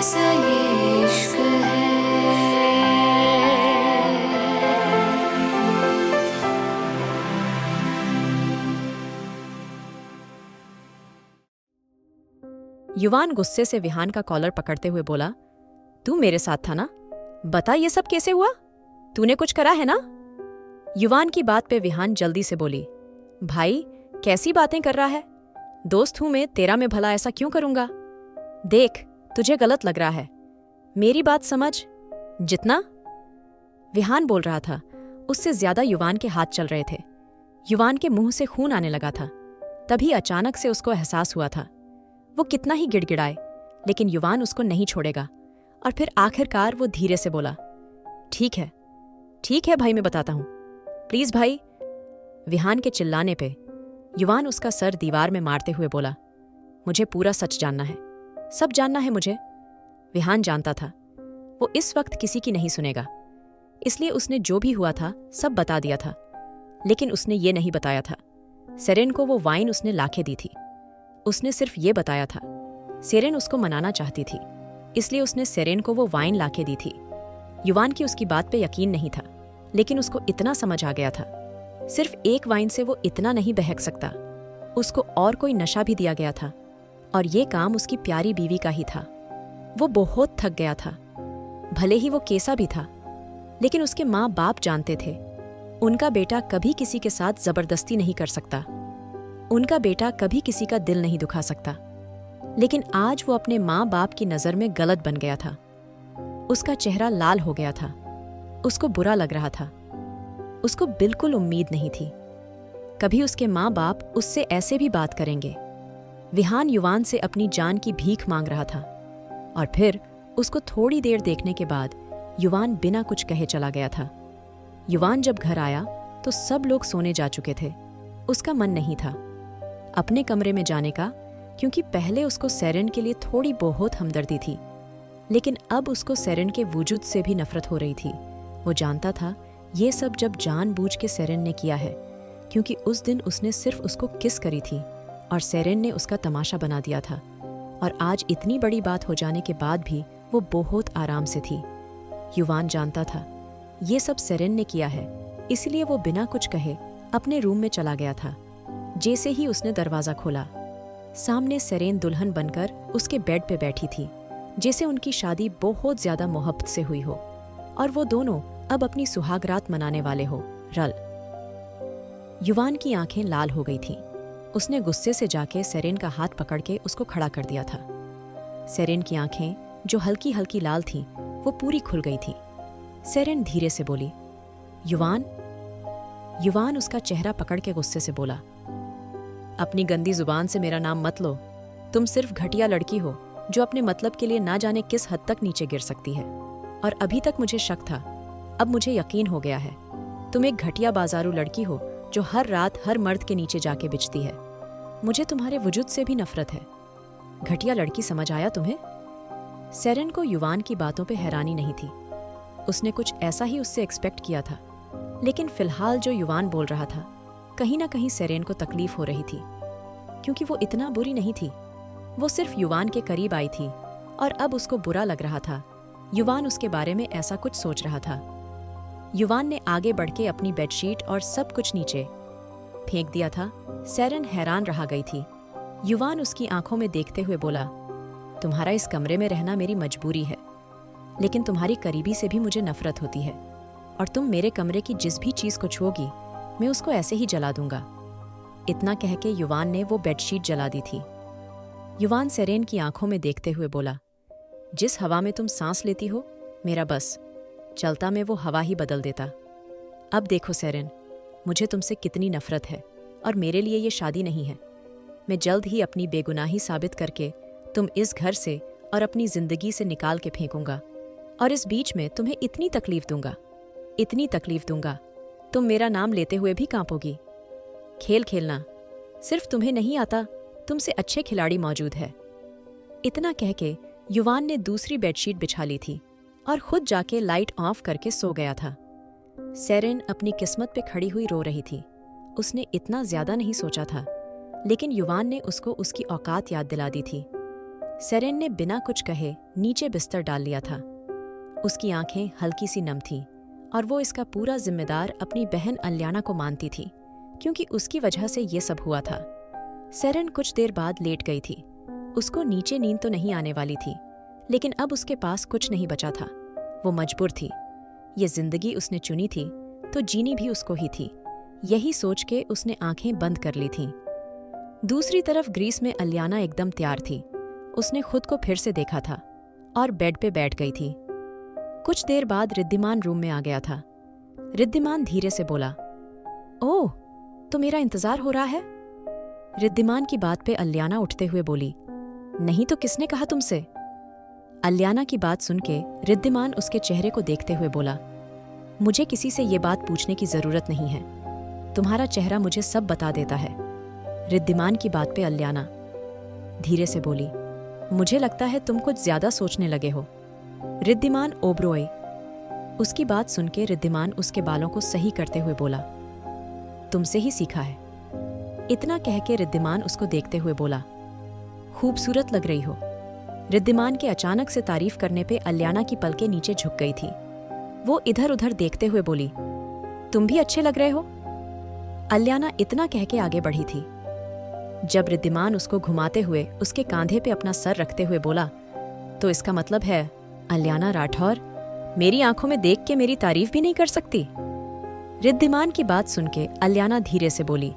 कैसा ये इश्क है। युवान गुस्से से विहान का कॉलर पकड़ते हुए बोला, तू मेरे साथ था ना? बता ये सब कैसे हुआ? तूने कुछ करा है ना? युवान की बात पे विहान जल्दी से बोली, भाई कैसी बातें कर रहा है? दोस्त हूं मैं, तेरा मैं भला ऐसा क्यों करूंगा? देख तुझे गलत लग रहा है, मेरी बात समझ। जितना विहान बोल रहा था उससे ज्यादा युवान के हाथ चल रहे थे। युवान के मुंह से खून आने लगा था। तभी अचानक से उसको एहसास हुआ था। वो कितना ही गिड़गिड़ाए लेकिन युवान उसको नहीं छोड़ेगा। और फिर आखिरकार वो धीरे से बोला, ठीक है भाई, मैं बताता हूं, प्लीज भाई। विहान के चिल्लाने पे युवान उसका सर दीवार में मारते हुए बोला, मुझे पूरा सच जानना है, सब जानना है मुझे। विहान जानता था वो इस वक्त किसी की नहीं सुनेगा, इसलिए उसने जो भी हुआ था सब बता दिया था। लेकिन उसने ये नहीं बताया था सेरेन को वो वाइन उसने लाके दी थी। उसने सिर्फ ये बताया था सेरेन उसको मनाना चाहती थी, इसलिए उसने सेरेन को वो वाइन लाके दी थी। युवान की उसकी बात पे यकीन नहीं था, लेकिन उसको इतना समझ आ गया था सिर्फ एक वाइन से वो इतना नहीं बहक सकता। उसको और कोई नशा भी दिया गया था और ये काम उसकी प्यारी बीवी का ही था। वो बहुत थक गया था। भले ही वो कैसा भी था, लेकिन उसके माँ बाप जानते थे उनका बेटा कभी किसी के साथ जबरदस्ती नहीं कर सकता, उनका बेटा कभी किसी का दिल नहीं दुखा सकता। लेकिन आज वो अपने माँ बाप की नज़र में गलत बन गया था। उसका चेहरा लाल हो गया था। उसको बुरा लग रहा था। उसको बिल्कुल उम्मीद नहीं थी कभी उसके माँ बाप उससे ऐसे भी बात करेंगे। विहान युवान से अपनी जान की भीख मांग रहा था और फिर उसको थोड़ी देर देखने के बाद युवान बिना कुछ कहे चला गया था। युवान जब घर आया तो सब लोग सोने जा चुके थे। उसका मन नहीं था अपने कमरे में जाने का, क्योंकि पहले उसको सेरेन के लिए थोड़ी बहुत हमदर्दी थी, लेकिन अब उसको सेरेन के वजूद से भी नफरत हो रही थी। वो जानता था ये सब जब जानबूझ के सेरेन ने किया है, क्योंकि उस दिन उसने सिर्फ उसको किस करी थी और सेरेन ने उसका तमाशा बना दिया था। और आज इतनी बड़ी बात हो जाने के बाद भी वो बहुत आराम से थी। युवान जानता था ये सब सेरेन ने किया है, इसलिए वो बिना कुछ कहे अपने रूम में चला गया था। जैसे ही उसने दरवाज़ा खोला, सामने सेरेन दुल्हन बनकर उसके बेड पे बैठी थी, जैसे उनकी शादी बहुत ज्यादा मोहब्बत से हुई हो और वो दोनों अब अपनी सुहागरात मनाने वाले हो। रल युवान की आंखें लाल हो गई थीं। उसने गुस्से से जाके सेरेन का हाथ पकड़ के उसको खड़ा कर दिया था। सेरेन की आंखें जो हल्की हल्की लाल थीं, वो पूरी खुल गई थीं। सेरेन धीरे से बोली, युवान। युवान उसका चेहरा पकड़ के गुस्से से बोला, अपनी गंदी जुबान से मेरा नाम मत लो। तुम सिर्फ घटिया लड़की हो जो अपने मतलब के लिए ना जाने किस हद तक नीचे गिर सकती है। और अभी तक मुझे शक था, अब मुझे यकीन हो गया है। तुम एक घटिया बाजारू लड़की हो जो हर रात हर मर्द के नीचे जाके बिचती है। मुझे तुम्हारे वजूद से भी नफरत है। घटिया लड़की समझ आया तुम्हें? सेरेन को युवान की बातों पे हैरानी नहीं थी। उसने कुछ ऐसा ही उससे एक्सपेक्ट किया था, लेकिन फिलहाल जो युवान बोल रहा था कहीं ना कहीं सेरेन को तकलीफ हो रही थी, क्योंकि वो इतना बुरी नहीं थी। वो सिर्फ युवान के करीब आई थी और अब उसको बुरा लग रहा था। युवान उसके बारे में ऐसा कुछ सोच रहा था। युवान ने आगे बढ़ के अपनी बेडशीट और सब कुछ नीचे फेंक दिया था। सेरेन हैरान रह गई थी। युवान उसकी आंखों में देखते हुए बोला, तुम्हारा इस कमरे में रहना मेरी मजबूरी है, लेकिन तुम्हारी करीबी से भी मुझे नफरत होती है और तुम मेरे कमरे की जिस भी चीज को छूओगी मैं उसको ऐसे ही जला दूंगा। इतना कह के युवान ने वो बेडशीट जला दी थी। युवान सेरेन की आंखों में देखते हुए बोला, जिस हवा में तुम सांस लेती हो मेरा बस चलता में वो हवा ही बदल देता। अब देखो सेरेन, मुझे तुमसे कितनी नफरत है और मेरे लिए ये शादी नहीं है। मैं जल्द ही अपनी बेगुनाही साबित करके तुम इस घर से और अपनी जिंदगी से निकाल के फेंकूंगा और इस बीच में तुम्हें इतनी तकलीफ दूंगा तुम मेरा नाम लेते हुए भी कांपोगी। खेल खेलना सिर्फ तुम्हें नहीं आता, तुमसे अच्छे खिलाड़ी मौजूद है। इतना कह के युवान ने दूसरी बेडशीट बिछा ली थी और खुद जाके लाइट ऑफ करके सो गया था। सेरेन अपनी किस्मत पे खड़ी हुई रो रही थी। उसने इतना ज्यादा नहीं सोचा था, लेकिन युवान ने उसको उसकी औकात याद दिला दी थी। सेरेन ने बिना कुछ कहे नीचे बिस्तर डाल लिया था। उसकी आंखें हल्की सी नम थीं और वो इसका पूरा जिम्मेदार अपनी बहन अलियाना को मानती थी, क्योंकि उसकी वजह से ये सब हुआ था। सेरेन कुछ देर बाद लेट गई थी। उसको नीचे नींद तो नहीं आने वाली थी, लेकिन अब उसके पास कुछ नहीं बचा था। वो मजबूर थी। ये जिंदगी उसने चुनी थी तो जीनी भी उसको ही थी। यही सोच के उसने आंखें बंद कर ली थीं। दूसरी तरफ ग्रीस में अलियाना एकदम तैयार थी। उसने खुद को फिर से देखा था और बेड पे बैठ गई थी। कुछ देर बाद रिद्धिमान रूम में आ गया था। रिद्धिमान धीरे से बोला, ओह, तो मेरा इंतजार हो रहा है? रिद्धिमान की बात पे अलियाना उठते हुए बोली, नहीं तो किसने कहा तुमसे? अलियाना की बात सुन के रिद्धिमान उसके चेहरे को देखते हुए बोला, मुझे किसी से ये बात पूछने की जरूरत नहीं है। तुम्हारा चेहरा मुझे सब बता देता है। रिद्धिमान की बात पे अलियाना धीरे से बोली, मुझे लगता है तुम कुछ ज्यादा सोचने लगे हो। रिद्धिमान ओब्रोय। उसकी बात सुन के रिद्धिमान उसके बालों को सही करते हुए बोला, तुमसे ही सीखा है। इतना कह के रिद्धिमान उसको देखते हुए बोला, खूबसूरत लग रही हो। रिद्धिमान के अचानक से तारीफ करने पे अलियाना की पलकें नीचे झुक गई थी। वो इधर उधर देखते हुए बोली, तुम भी अच्छे लग रहे हो। अलियाना इतना कह के आगे बढ़ी थी। जब रिद्धिमान उसको घुमाते हुए उसके कांधे पे अपना सर रखते हुए बोला, तो इसका मतलब है अलियाना राठौर मेरी आंखों में देख के मेरी तारीफ भी नहीं कर सकती? रिद्धिमान की बात सुन के अलियाना धीरे से बोली,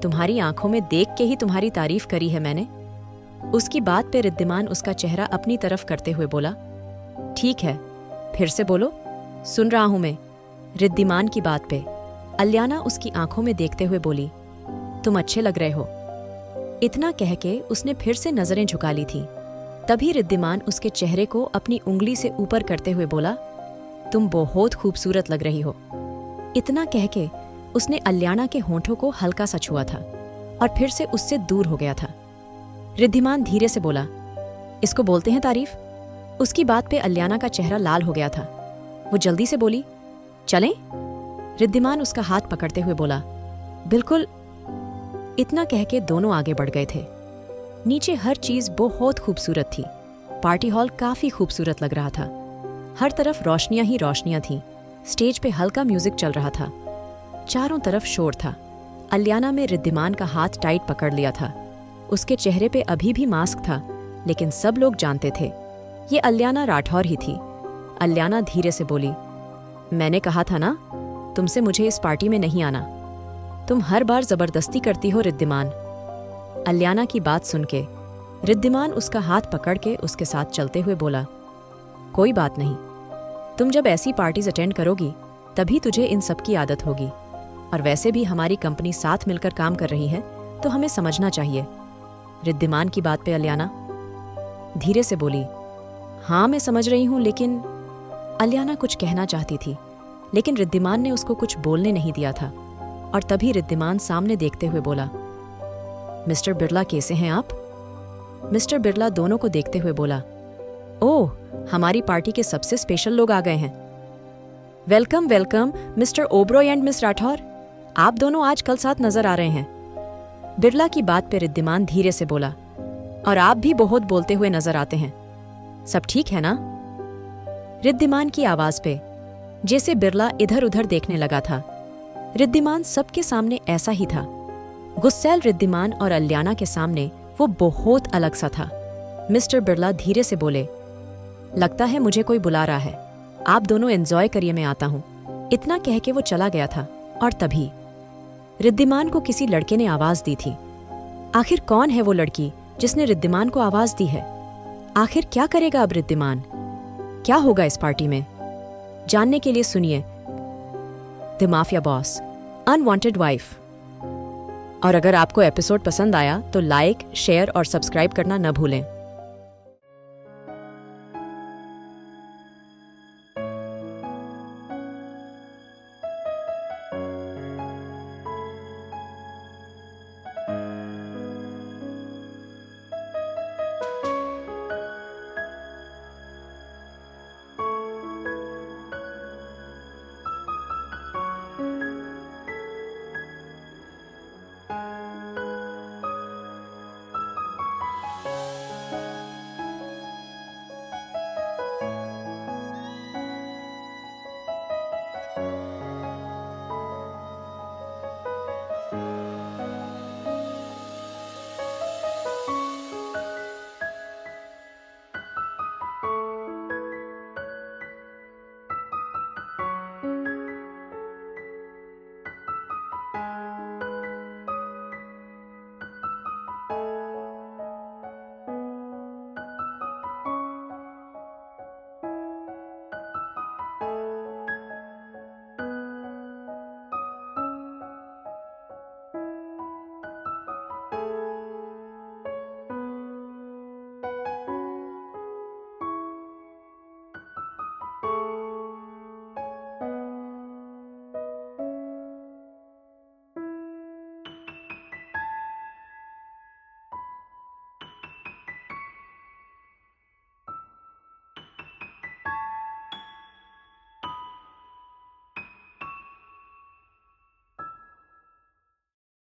तुम्हारी आंखों में देख के ही तुम्हारी तारीफ करी है मैंने। उसकी बात पे रिद्धिमान उसका चेहरा अपनी तरफ करते हुए बोला, ठीक है, फिर से बोलो, सुन रहा हूं मैं। रिद्धिमान की बात पे अलियाना उसकी आंखों में देखते हुए बोली, तुम अच्छे लग रहे हो। इतना कह के उसने फिर से नजरें झुका ली थी। तभी रिद्धिमान उसके चेहरे को अपनी उंगली से ऊपर करते हुए बोला, तुम बहुत खूबसूरत लग रही हो। इतना कह के उसने अलियाना के होंठों को हल्का सा छुआ था और फिर से उससे दूर हो गया था। रिद्धिमान धीरे से बोला, इसको बोलते हैं तारीफ। उसकी बात पे अलियाना का चेहरा लाल हो गया था। वो जल्दी से बोली, चलें? रिद्धिमान उसका हाथ पकड़ते हुए बोला, बिल्कुल। इतना कह के दोनों आगे बढ़ गए थे। नीचे हर चीज बहुत खूबसूरत थी। पार्टी हॉल काफी खूबसूरत लग रहा था। हर तरफ रोशनियां ही रोशनियां थीं। स्टेज पे हल्का म्यूजिक चल रहा था। चारों तरफ शोर था। अलियाना में रिद्धिमान का हाथ टाइट पकड़ लिया था। उसके चेहरे पे अभी भी मास्क था, लेकिन सब लोग जानते थे ये अलियाना राठौर ही थी। अलियाना धीरे से बोली, मैंने कहा था ना, तुमसे मुझे इस पार्टी में नहीं आना। तुम हर बार जबरदस्ती करती हो रिद्धिमान। अलियाना की बात सुन के रिद्धिमान उसका हाथ पकड़ के उसके साथ चलते हुए बोला, कोई बात नहीं, तुम जब ऐसी पार्टीज अटेंड करोगी तभी तुझे इन सब की आदत होगी। और वैसे भी हमारी कंपनी साथ मिलकर काम कर रही है, तो हमें समझना चाहिए। रिद्धिमान की बात पे अलियाना धीरे से बोली, हाँ मैं समझ रही हूं, लेकिन अलियाना कुछ कहना चाहती थी, लेकिन रिद्धिमान ने उसको कुछ बोलने नहीं दिया था। और तभी रिद्धिमान सामने देखते हुए बोला, मिस्टर बिरला कैसे हैं आप? मिस्टर बिरला दोनों को देखते हुए बोला, ओह, हमारी पार्टी के सबसे स्पेशल लोग आ गए हैं। Welcome welcome mister Oberoi and miss Rathore. आप दोनों आज कल साथ नजर आ रहे हैं। बिरला की बात पे रिद्धिमान धीरे से बोला, और आप भी बहुत बोलते हुए नजर आते हैं। सब ठीक है ना? रिद्धिमान की आवाज पे जैसे बिरला इधर उधर देखने लगा था। रिद्धिमान सबके सामने ऐसा ही था। गुस्सैल रिद्धिमान और अलियाना के सामने वो बहुत अलग सा था। मिस्टर बिरला धीरे से बोले, लगता है मुझे कोई बुला रहा है, आप दोनों एंजॉय करिए, मैं आता हूं। इतना कह के वो चला गया था। और तभी रिद्धिमान को किसी लड़के ने आवाज दी थी। आखिर कौन है वो लड़की जिसने रिद्धिमान को आवाज दी है? आखिर क्या करेगा अब रिद्धिमान? क्या होगा इस पार्टी में? जानने के लिए सुनिए the mafia boss, unwanted wife. और अगर आपको एपिसोड पसंद आया तो लाइक, शेयर और सब्सक्राइब करना न भूलें।